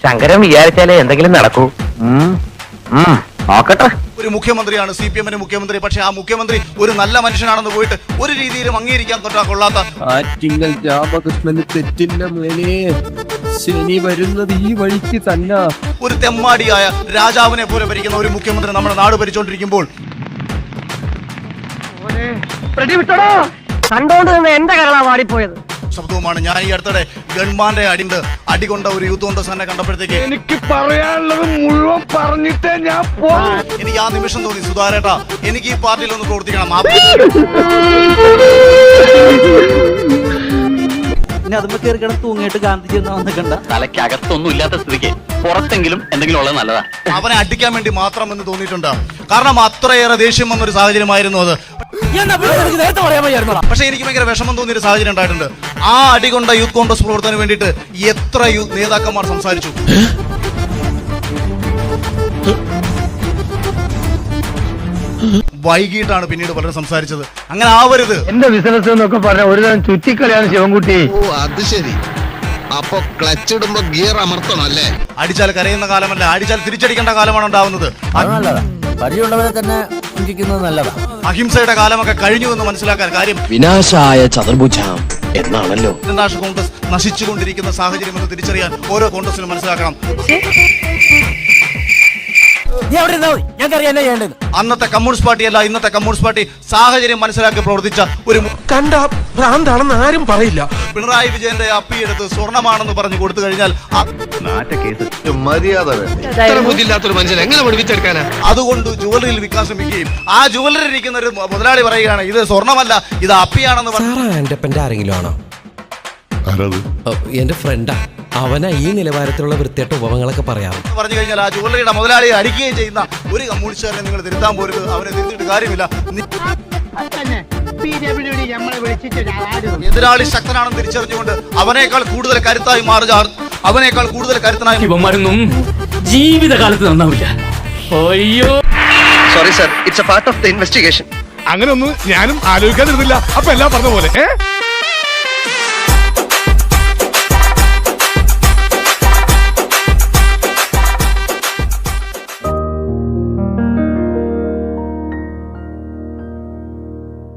ശങ്കരൻ വിചാരിച്ചാലേ എന്തെങ്കിലും നടക്കൂ. നോക്കട്ടെ. ഒരു മുഖ്യമന്ത്രിയാണ് CPM-ന്റെ മുഖ്യമന്ത്രി. പക്ഷെ ആ മുഖ്യമന്ത്രി ഒരു നല്ല മനുഷ്യനാണെന്ന് പോയിട്ട് ഒരു രീതിയിലും അംഗീകരിക്കാൻ കൊള്ളാത്ത ആറ്റിങ്ങൽ രാമകൃഷ്ണന് തെറ്റില്ല മേനെ. ശനി വരുന്നത് ഈ വഴിക്ക് തന്നെ. ഒരു തെമ്മാടിയായ രാജാവിനെ പോലെ ഭരിക്കുന്ന ഒരു മുഖ്യമന്ത്രി നമ്മുടെ നാട് ഭരിച്ചുകൊണ്ടിരിക്കുമ്പോൾ കണ്ടോണ്ട് നിന്ന് എന്റെ കരളാ വാടിപ്പോയത്. ശബ്ദവുമാണ്. ഞാൻ ഈ അടുത്തിടെ ഗൺമാന്റെ അടികൊണ്ട ഒരു യൂത്ത് കോൺഗ്രസ് തന്നെ കണ്ടപ്പോഴത്തേക്ക് എനിക്ക് പറയാനുള്ളത് മുഴുവൻ പറഞ്ഞിട്ടേ ഞാൻ എനിക്ക് ആ നിമിഷം തോന്നി, സുധാരേട്ടാ എനിക്ക് ഈ പാർട്ടിയിൽ ഒന്ന് പ്രവർത്തിക്കണം. പിന്നെ അതുമ്പോ കയറി കിടന്ന് തൂങ്ങിയിട്ട് ഗാന്ധിജി ഒന്നും വന്നിക്കണ്ട. തലയ്ക്കകത്തൊന്നും ഇല്ലാത്ത സ്ഥിതിക്ക് പുറത്തെങ്കിലും എന്തെങ്കിലും ഉള്ളത് നല്ലതാ. അവനെ അടിക്കാൻ വേണ്ടി മാത്രം എന്ന് തോന്നിയിട്ടുണ്ട്. കാരണം അത്രയേറെ ദേഷ്യം വന്നൊരു സാഹചര്യമായിരുന്നു അത്. പക്ഷെ എനിക്ക് ഭയങ്കര വിഷമം തോന്നിയൊരു സാഹചര്യം ഉണ്ടായിട്ടുണ്ട്. ആ അടികൊണ്ട യൂത്ത് കോൺഗ്രസ് പ്രവർത്തനത്തിന് വേണ്ടിയിട്ട് എത്ര നേതാക്കന്മാർ സംസാരിച്ചു. വൈകിട്ടാണ് പിന്നീട് പലരും സംസാരിച്ചത്. അങ്ങനെ ആവരുത്. എന്റെ ബിസിനസ് എന്നൊക്കെ പറഞ്ഞ ഒരു തരം ചുറ്റിക്കളിയാണ് ശിവൻകുട്ടി. ഓ അത് ശരി. അപ്പൊ ക്ലച്ച് ഇടുമ്പോ ഗിയർ അമർത്തണം അല്ലേ? അടിച്ചാൽ കരയുന്ന കാലമല്ല, അടിച്ചാൽ തിരിച്ചടിക്കേണ്ട കാലമാണ് ഉണ്ടാവുന്നത്. പരിചയമുള്ളവരെ തന്നെ ഇരിക്കുന്നത് നല്ലതാ. അഹിംസയുടെ കാലമൊക്കെ കഴിഞ്ഞു എന്ന് മനസ്സിലാക്കാൻ കാര്യം വിനാശായ ചതുർഭുജം എന്നാണല്ലോ ഇന്ത്യൻ കോൺഗ്രസ് നശിച്ചുകൊണ്ടിരിക്കുന്ന സാഹചര്യം എന്ന് തിരിച്ചറിയാൻ ഓരോ കോൺഗ്രസിനും മനസ്സിലാക്കണം. അന്നത്തെ കമ്മ്യൂണിസ്റ്റ് പാർട്ടിയല്ല ഇന്നത്തെ കമ്മ്യൂണിസ്റ്റ് പാർട്ടി. സാഹചര്യം മനസ്സിലാക്കി പ്രവർത്തിച്ച ഒരു കണ്ട ഭ്രാന്താണെന്ന് ആരും പറയില്ല. പിണറായി വിജയന്റെ അപ്പിയെടുത്ത് സ്വർണമാണെന്ന് പറഞ്ഞു കൊടുത്തു കഴിഞ്ഞാൽ മര്യാദ ബുദ്ധിയില്ലാത്തൊരു മനുഷ്യൻ എങ്ങനെ പഠിപ്പിച്ചെടുക്കാനാ? അതുകൊണ്ട് ജുവലറിയിൽ വിൽക്കാൻ ശ്രമിക്കുകയും ആ ജുവലറി ഇരിക്കുന്ന ഒരു മുതലാളി പറയുകയാണ് ഇത് സ്വർണമല്ല ഇത് അപ്പിയാണെന്ന് പറഞ്ഞു. എന്റെ ആരെങ്കിലും ആണോ? എന്റെ ഫ്രണ്ടാ. അവനാ ഈ നിലവാരത്തിലുള്ള വൃത്തിയായിട്ട ഉപമങ്ങളൊക്കെ പറയാറ്. പറഞ്ഞു കഴിഞ്ഞാൽ ആ ജുവലറിയുടെ മുതലാളിയെ അടിക്കുകയും ചെയ്യുന്ന ഒരു കമ്മ്യൂണിസ്റ്റുകാരനെ നിങ്ങൾ തിരുത്താൻ പോരുത്. അവനെ തിരുത്തിയിട്ട് കാര്യമില്ല. എതിരാളി ശക്തനാണെന്ന് തിരിച്ചറിഞ്ഞുകൊണ്ട് അവനേക്കാൾ കൂടുതൽ കരുത്തായി മാറുക, അവനേക്കാൾ കൂടുതൽ കരുത്തനായി ഇവന്മാരൊന്നും ജീവിതകാലത്ത് നന്നാവില്ല. അയ്യോ sorry sir, it's A part of the investigation. അങ്ങനെ ഒന്നും ഞാനും ആലോചിക്കാതിരുന്നില്ല. അപ്പൊ എല്ലാം പറഞ്ഞ പോലെ